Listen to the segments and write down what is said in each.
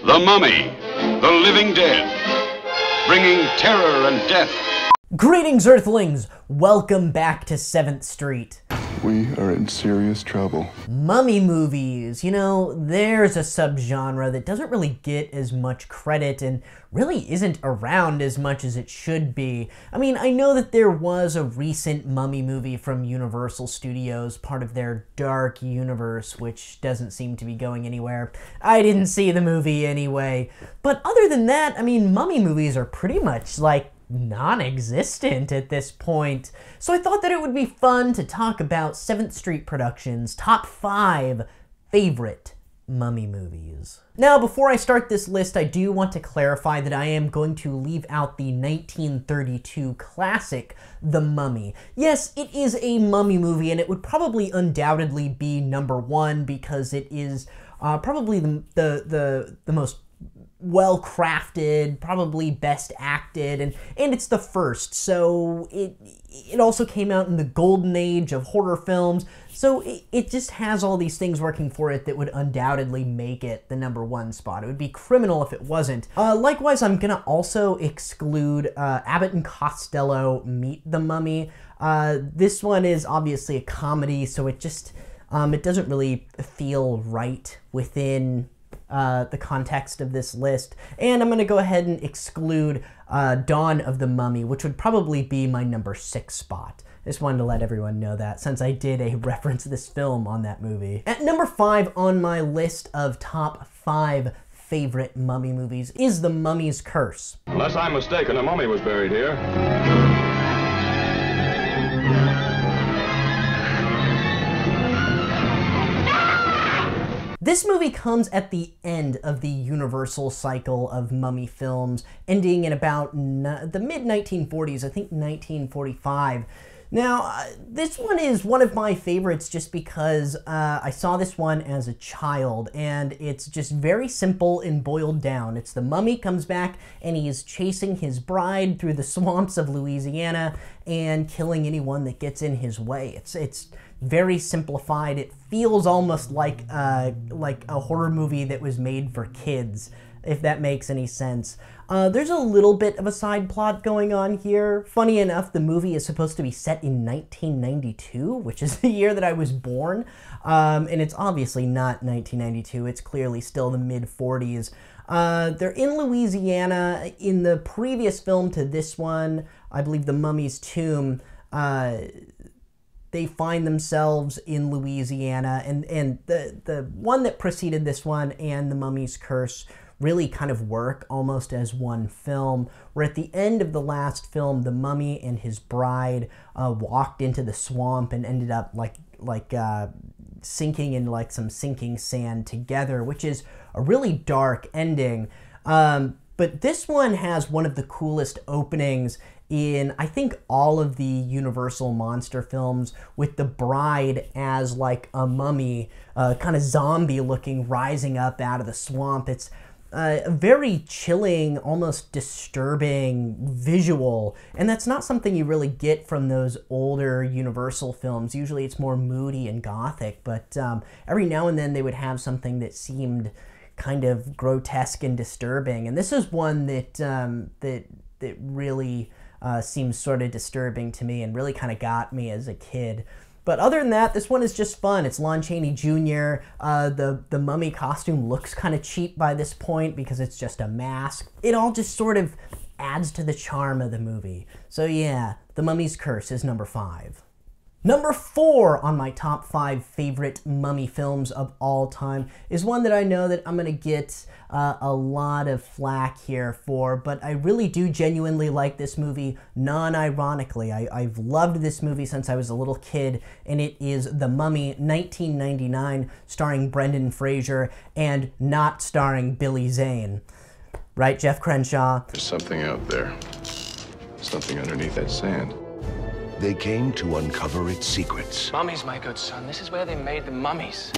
The Mummy, the living dead, bringing terror and death. Greetings, Earthlings! Welcome back to 7th Street. We are in serious trouble. Mummy movies. You know, there's a subgenre that doesn't really get as much credit and really isn't around as much as it should be. I mean, I know that there was a recent Mummy movie from Universal Studios, part of their Dark Universe, which doesn't seem to be going anywhere. I didn't see the movie anyway. But other than that, I mean, Mummy movies are pretty much like non-existent at this point. So I thought that it would be fun to talk about 7th Street Productions' top 5 favorite Mummy movies. Now, before I start this list, I do want to clarify that I am going to leave out the 1932 classic, The Mummy. Yes, it is a Mummy movie, and it would probably undoubtedly be number 1 because it is probably the most well-crafted, probably best acted, and it's the first, so it also came out in the golden age of horror films, so it just has all these things working for it that would undoubtedly make it the number 1 spot. It would be criminal if it wasn't. Likewise, I'm gonna also exclude Abbott and Costello Meet the Mummy. This one is obviously a comedy, so it just it doesn't really feel right within the context of this list, and I'm going to go ahead and exclude Dawn of the Mummy, which would probably be my number 6 spot. I just wanted to let everyone know that, since I did a reference to this film on that movie. At number 5 on my list of top 5 favorite Mummy movies is The Mummy's Curse. Unless I'm mistaken, a mummy was buried here. This movie comes at the end of the Universal cycle of Mummy films, ending in about the mid-1940s, I think 1945. Now, this one is one of my favorites just because I saw this one as a child, and it's just very simple and boiled down. It's the mummy comes back, and he is chasing his bride through the swamps of Louisiana and killing anyone that gets in his way. It's very simplified. It feels almost like a horror movie that was made for kids, if that makes any sense. There's a little bit of a side plot going on here. Funny enough, the movie is supposed to be set in 1992, which is the year that I was born, and it's obviously not 1992. It's clearly still the mid-40s. They're in Louisiana. In the previous film to this one, I believe The Mummy's Tomb, they find themselves in Louisiana, and the one that preceded this one and The Mummy's Curse really kind of work almost as one film, where at the end of the last film, the mummy and his bride walked into the swamp and ended up sinking in like some sinking sand together, which is a really dark ending. But this one has one of the coolest openings in, I think, all of the Universal monster films, with the bride as like a mummy, kind of zombie looking, rising up out of the swamp. It's a very chilling, almost disturbing visual, and that's not something you really get from those older Universal films. Usually it's more moody and gothic, but every now and then they would have something that seemed kind of grotesque and disturbing, and this is one that that really seems sort of disturbing to me and really kind of got me as a kid. But other than that, this one is just fun. It's Lon Chaney Jr. The mummy costume looks kind of cheap by this point because it's just a mask. It all just sort of adds to the charm of the movie. So yeah, The Mummy's Curse is number 5. Number 4 on my top 5 favorite Mummy films of all time is one that I know that I'm going to get a lot of flack here for, but I really do genuinely like this movie, non-ironically. I've loved this movie since I was a little kid, and it is The Mummy, 1999, starring Brendan Fraser and not starring Billy Zane. Right, Jeff Crenshaw? There's something out there. Something underneath that sand. They came to uncover its secrets. Mummies, my good son. This is where they made the mummies.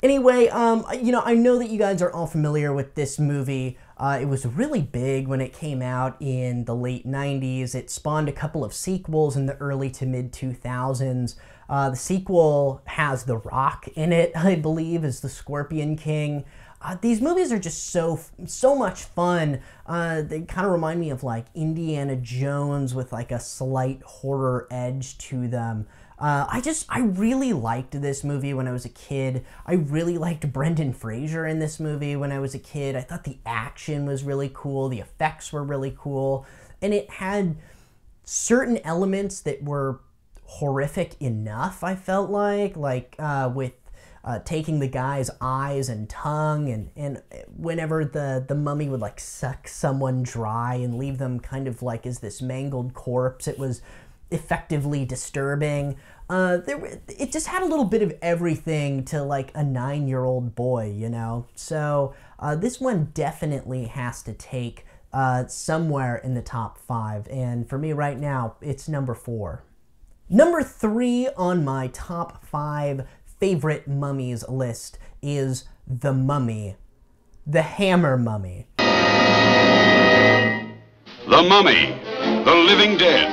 Anyway, you know, I know that you guys are all familiar with this movie. It was really big when it came out in the late 90s. It spawned a couple of sequels in the early to mid 2000s. The sequel has The Rock in it, I believe, as the Scorpion King. These movies are just so much fun. They kind of remind me of like Indiana Jones with like a slight horror edge to them. I really liked this movie when I was a kid. I really liked Brendan Fraser in this movie when I was a kid. I thought the action was really cool. The effects were really cool. And it had certain elements that were horrific enough, I felt like with taking the guy's eyes and tongue, and whenever the mummy would like suck someone dry and leave them kind of like as this mangled corpse, it was effectively disturbing. It just had a little bit of everything to like a 9-year-old boy, you know? So this one definitely has to take somewhere in the top 5, and for me right now, it's number 4. Number 3 on my top 5 favorite mummies list is The Mummy, the Hammer Mummy. The Mummy, the living dead,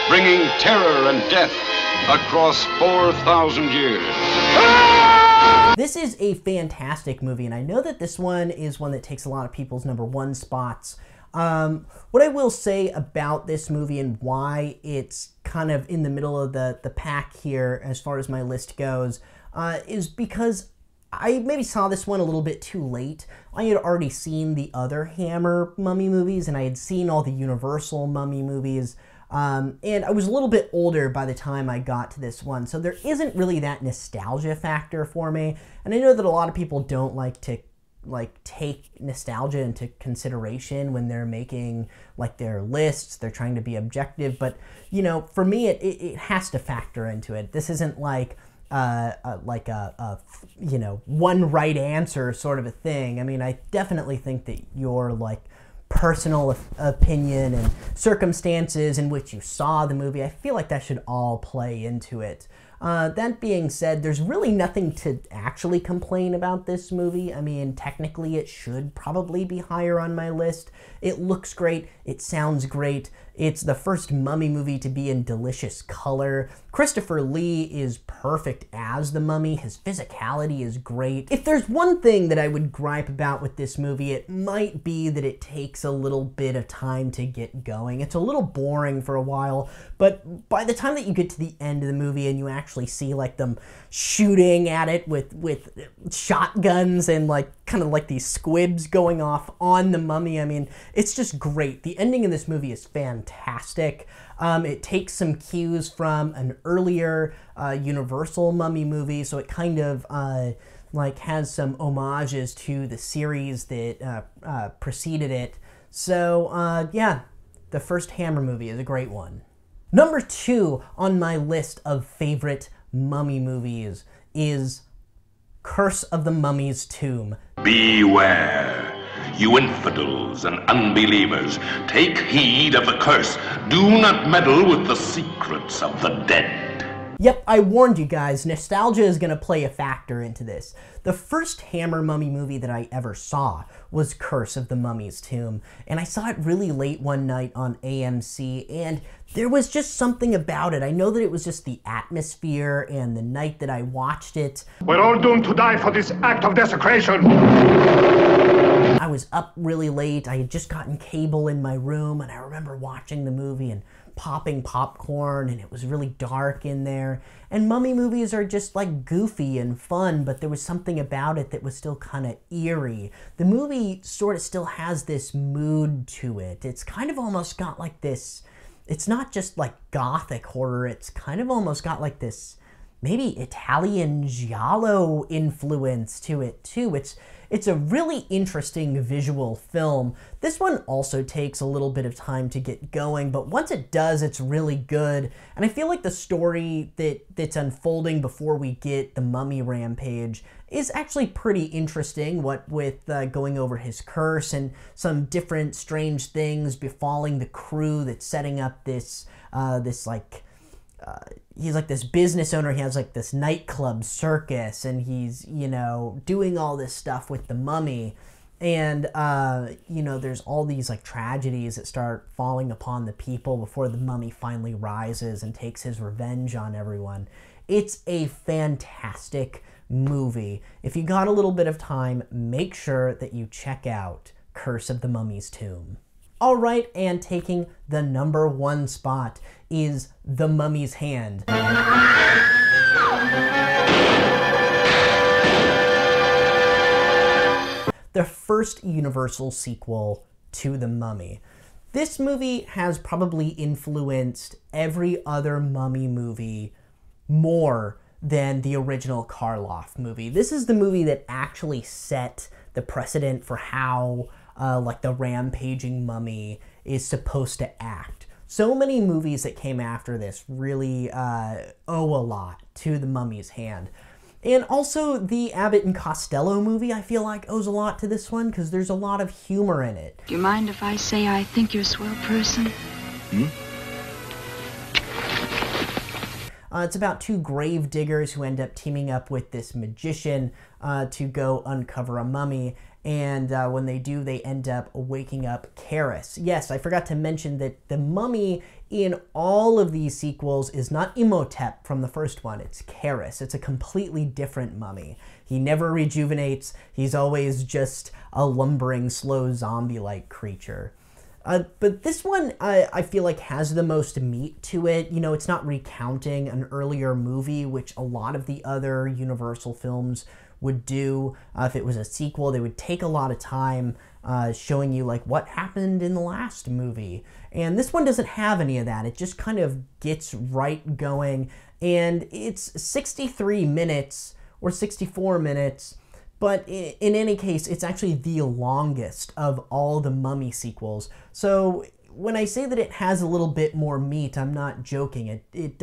bringing terror and death across 4,000 years. This is a fantastic movie, and I know that this one is one that takes a lot of people's number 1 spots. What I will say about this movie and why it's kind of in the middle of the pack here as far as my list goes is because I maybe saw this one a little bit too late. I had already seen the other Hammer mummy movies, and I had seen all the Universal mummy movies, and I was a little bit older by the time I got to this one, so there isn't really that nostalgia factor for me. And I know that a lot of people don't like to take nostalgia into consideration when they're making like their lists. They're trying to be objective, but you know, for me it has to factor into it. This isn't like a you know, one right answer sort of a thing. I mean, I definitely think that your like personal opinion and circumstances in which you saw the movie, I feel like that should all play into it. That being said, there's really nothing to actually complain about this movie. I mean, technically it should probably be higher on my list. It looks great. It sounds great. It's the first Mummy movie to be in delicious color. Christopher Lee is perfect as the Mummy. His physicality is great. If there's one thing that I would gripe about with this movie, it might be that it takes a little bit of time to get going. It's a little boring for a while, but by the time that you get to the end of the movie and you actually see like them shooting at it with shotguns and like kind of like these squibs going off on the Mummy, I mean, it's just great. The ending of this movie is fantastic. It takes some cues from an earlier Universal Mummy movie, so it kind of like has some homages to the series that preceded it. So yeah, the first Hammer movie is a great one. Number 2 on my list of favorite Mummy movies is Curse of the Mummy's Tomb. Beware, you infidels and unbelievers. Take heed of the curse. Do not meddle with the secrets of the dead. Yep, I warned you guys, nostalgia is going to play a factor into this. The first Hammer Mummy movie that I ever saw was Curse of the Mummy's Tomb, and I saw it really late one night on AMC, and there was just something about it. I know that it was just the atmosphere and the night that I watched it. We're all doomed to die for this act of desecration. I was up really late. I had just gotten cable in my room, and I remember watching the movie and popping popcorn, and it was really dark in there. And mummy movies are just like goofy and fun, but there was something about it that was still kind of eerie. The movie sort of still has this mood to it. It's kind of almost got like this, it's not just like gothic horror, it's kind of almost got like this maybe Italian giallo influence to it too. It's a really interesting visual film. This one also takes a little bit of time to get going, but once it does, it's really good. And I feel like the story that's unfolding before we get the mummy rampage is actually pretty interesting, what with going over his curse and some different strange things befalling the crew that's setting up this he's like this business owner. He has like this nightclub circus, and he's, you know, doing all this stuff with the mummy. And, you know, there's all these like tragedies that start falling upon the people before the mummy finally rises and takes his revenge on everyone. It's a fantastic movie. If you got a little bit of time, make sure that you check out Curse of the Mummy's Tomb. All right, and taking the #1 spot is The Mummy's Hand. The first Universal sequel to The Mummy. This movie has probably influenced every other Mummy movie more than the original Karloff movie. This is the movie that actually set the precedent for how like the rampaging mummy is supposed to act. So many movies that came after this really owe a lot to The Mummy's Hand. And also the Abbott and Costello movie, I feel like, owes a lot to this one because there's a lot of humor in it. Do you mind if I say I think you're a swell person? It's about two grave diggers who end up teaming up with this magician to go uncover a mummy. And when they do, they end up waking up Karis. Yes, I forgot to mention that the mummy in all of these sequels is not Imhotep from the first one. It's Karis. It's a completely different mummy. He never rejuvenates. He's always just a lumbering, slow, zombie-like creature. But this one, I feel like, has the most meat to it. You know, it's not recounting an earlier movie, which a lot of the other Universal films would do. If it was a sequel, they would take a lot of time showing you, like, what happened in the last movie. And this one doesn't have any of that. It just kind of gets right going. And it's 63 minutes or 64 minutes. But in any case, it's actually the longest of all the Mummy sequels. So when I say that it has a little bit more meat, I'm not joking. It's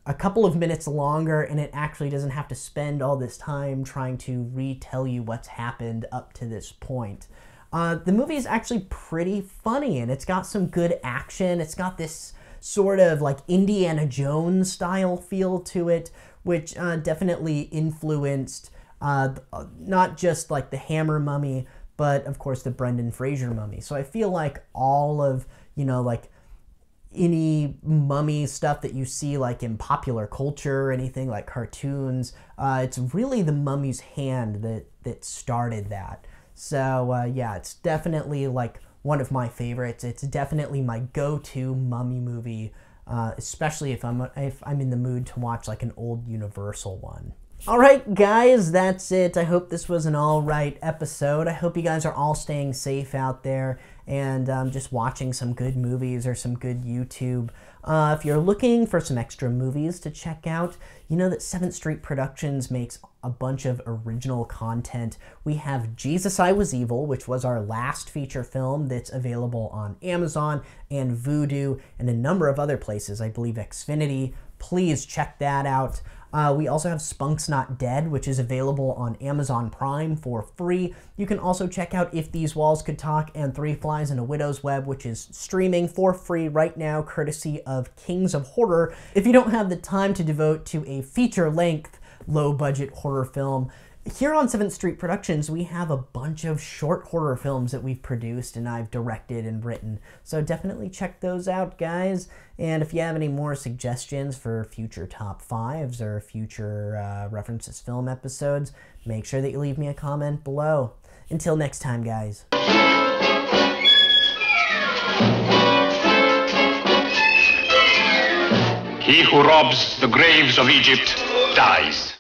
a couple of minutes longer, and it actually doesn't have to spend all this time trying to retell you what's happened up to this point. The movie is actually pretty funny, and it's got some good action. It's got this sort of like Indiana Jones style feel to it, which definitely influenced not just like the Hammer Mummy, but of course the Brendan Fraser Mummy. So I feel like all of, you know, like any mummy stuff that you see like in popular culture or anything like cartoons, it's really The Mummy's Hand that started that. So yeah, it's definitely like one of my favorites. It's definitely my go-to mummy movie, especially if I'm in the mood to watch like an old Universal one. All right, guys, that's it. I hope this was an all right episode. I hope you guys are all staying safe out there and just watching some good movies or some good YouTube. If you're looking for some extra movies to check out, you know that 7th Street Productions makes a bunch of original content. We have Jesus, I Was Evil, which was our last feature film that's available on Amazon and Vudu and a number of other places, I believe Xfinity. Please check that out. We also have Spunk's Not Dead, which is available on Amazon Prime for free. You can also check out If These Walls Could Talk and Three Flies in a Widow's Web, which is streaming for free right now, courtesy of Kings of Horror. If you don't have the time to devote to a feature-length, low-budget horror film, here on 7th Street Productions, we have a bunch of short horror films that we've produced and I've directed and written. So definitely check those out, guys. And if you have any more suggestions for future top 5s or future References Film episodes, make sure that you leave me a comment below. Until next time, guys. He who robs the graves of Egypt dies.